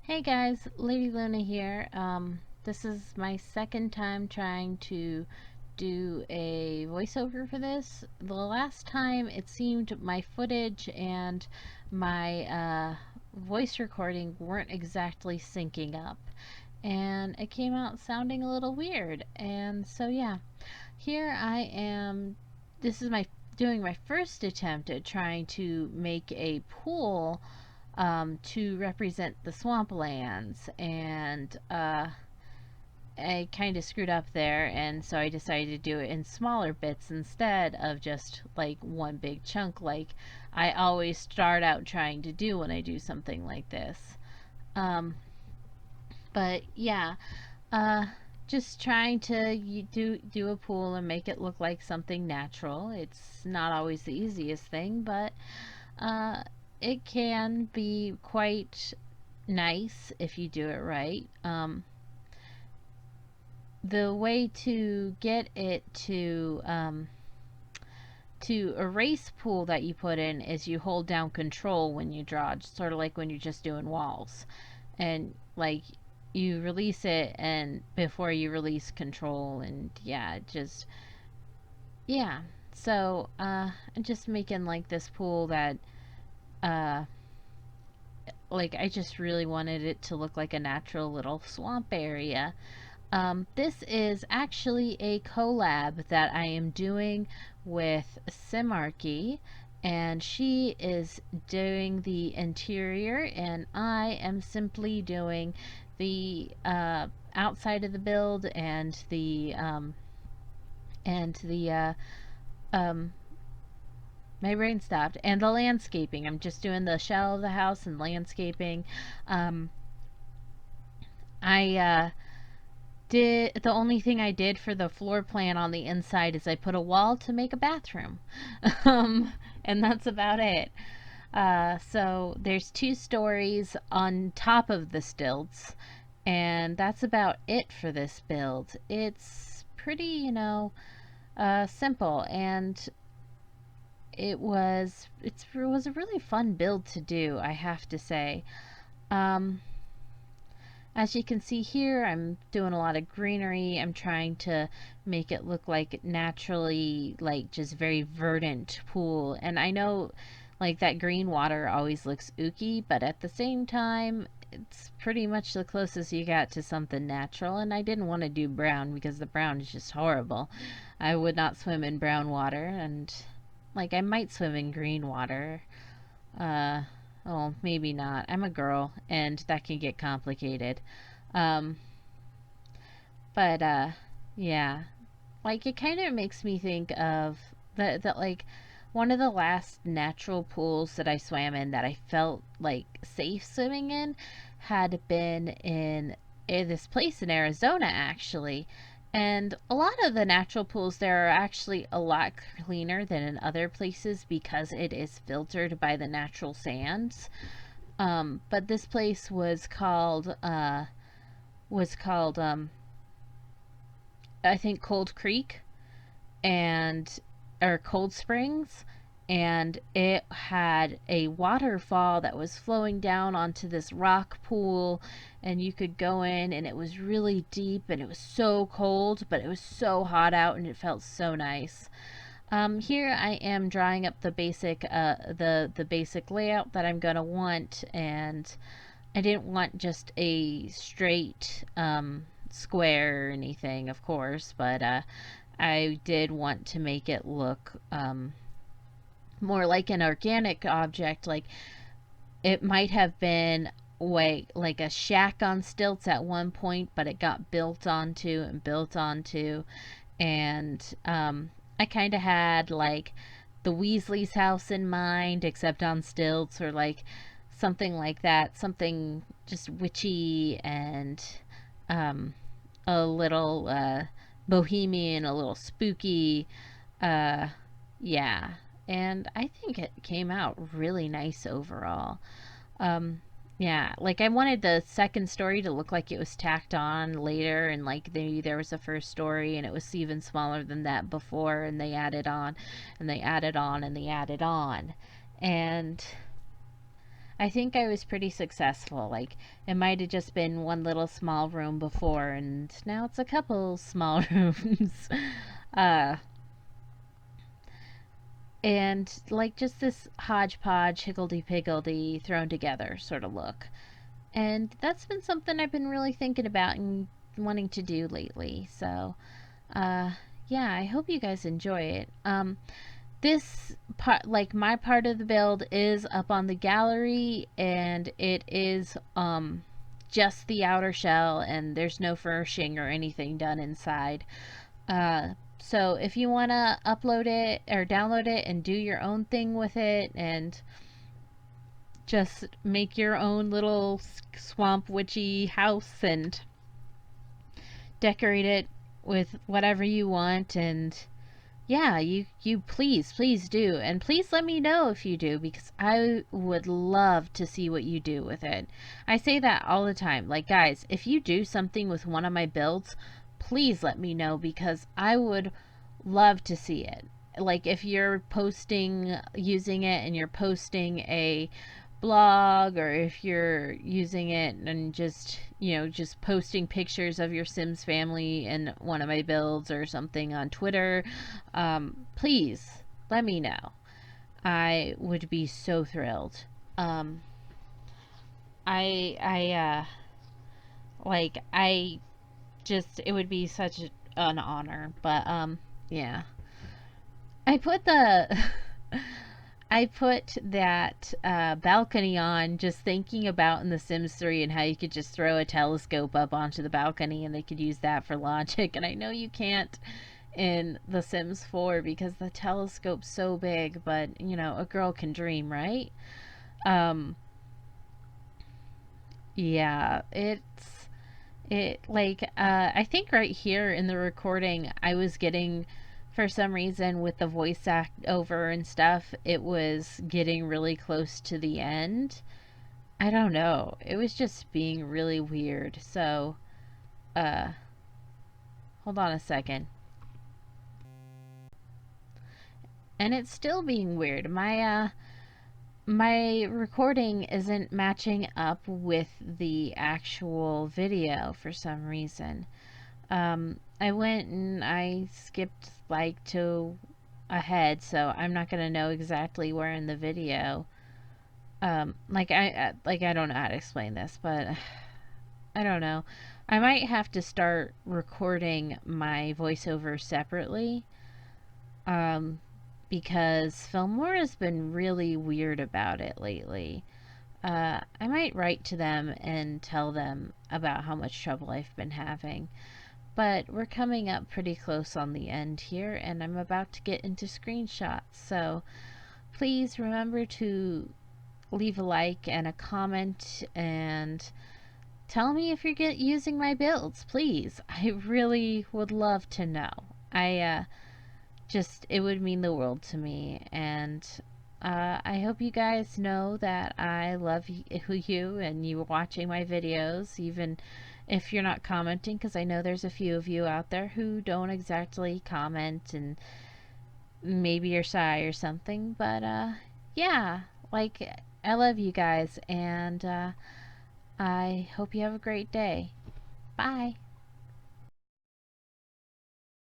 Hey guys, Lady Luna here. This is my second time trying to do a voiceover for this. The last time it seemed my footage and my voice recording weren't exactly syncing up, and it came out sounding a little weird. And so yeah, here I am. This is my doing my first attempt at trying to make a pool to represent the swamplands, and I kind of screwed up there, and so I decided to do it in smaller bits instead of just like one big chunk, like I always start out trying to do when I do something like this. Um, but yeah, uh, just trying to do a pool and make it look like something natural. It's not always the easiest thing, but uh, it can be quite nice if you do it right. The way to get it to erase pool that you put in is you hold down control when you draw, sort of like when you're just doing walls, and like you release it and before you release control, and yeah, just yeah. So I'm just making like this pool that uh like I just really wanted it to look like a natural little swamp area. This is actually a collab that I am doing with Simarchy, and she is doing the interior, and I am simply doing the outside of the build and the um, my brain stopped, and the landscaping. I'm just doing the shell of the house and landscaping. Um, I did the only thing I did for the floor plan on the inside is I put a wall to make a bathroom. And that's about it. So there's 2 stories on top of the stilts, and that's about it for this build. It's pretty, simple, and it was a really fun build to do, I have to say. Um, As you can see here, I'm doing a lot of greenery. I'm trying to make it look like naturally, like just very verdant pool. And I know like that green water always looks ooky, but at the same time, it's pretty much the closest you got to something natural. And I didn't want to do brown because the brown is just horrible. I would not swim in brown water, and like I might swim in green water. Uh, oh, maybe not. I'm a girl, and that can get complicated. Um, but yeah, like it kind of makes me think of that like one of the last natural pools that I swam in that I felt like safe swimming in had been in this place in Arizona, actually. And a lot of the natural pools there are actually a lot cleaner than in other places because it is filtered by the natural sands. But this place was called I think Cold Creek, and or Cold Springs, and it had a waterfall that was flowing down onto this rock pool, and you could go in, and it was really deep, and it was so cold, but it was so hot out, and it felt so nice. Here I am drawing up the basic layout that I'm gonna want, and I didn't want just a straight square or anything, of course, but I did want to make it look more like an organic object. Like it might have been like a shack on stilts at one point, but it got built onto and built onto. And I kind of had like the Weasley's house in mind, except on stilts, or like something like that. Something just witchy and um, a little bohemian, a little spooky. Uh, yeah. And I think it came out really nice overall. Um, yeah, like I wanted the second story to look like it was tacked on later, and like maybe there was a first story and it was even smaller than that before, and they added on and they added on and they added on. And I think I was pretty successful. Like, it might have just been one little small room before, and now it's a couple small rooms. uh, and like just this hodgepodge, higgledy-piggledy, thrown together sort of look. And that's been something I've been really thinking about and wanting to do lately. So, uh, yeah, I hope you guys enjoy it. This part, like my part of the build, is up on the gallery, and it is just the outer shell, and there's no furnishing or anything done inside. So if you want to upload it or download it and do your own thing with it and just make your own little swamp witchy house and decorate it with whatever you want, and yeah, you please do, and please let me know if you do, because I would love to see what you do with it. I say that all the time, like, guys, if you do something with one of my builds, please let me know, because I would love to see it. Like, if you're posting using it and you're posting a blog, or if you're using it and just, just posting pictures of your Sims family in one of my builds or something on Twitter, please let me know. I would be so thrilled. um I like, I just, it would be such an honor. But yeah, I put the I put that balcony on, just thinking about in The Sims 3 and how you could just throw a telescope up onto the balcony and they could use that for logic. And I know you can't in The Sims 4 because the telescope's so big, but a girl can dream, right? Um, yeah, I think right here in the recording, I was getting, for some reason, with the voice act over and stuff, it was getting really close to the end. I don't know. It was just being really weird. So, uh, hold on a second. And it's still being weird. My recording isn't matching up with the actual video for some reason. I went and I skipped like to ahead, so I'm not gonna know exactly where in the video. Like, I don't know how to explain this, but I don't know. I might have to start recording my voiceover separately. Um, because Fillmore has been really weird about it lately. I might write to them and tell them about how much trouble I've been having. But we're coming up pretty close on the end here, and I'm about to get into screenshots. So please remember to leave a like and a comment, and tell me if you're using my builds, please. I really would love to know. I just, it would mean the world to me. And I hope you guys know that I love you and you watching my videos, even if you're not commenting, because I know there's a few of you out there who don't exactly comment and maybe you're shy or something. But yeah, like, I love you guys, and I hope you have a great day. Bye.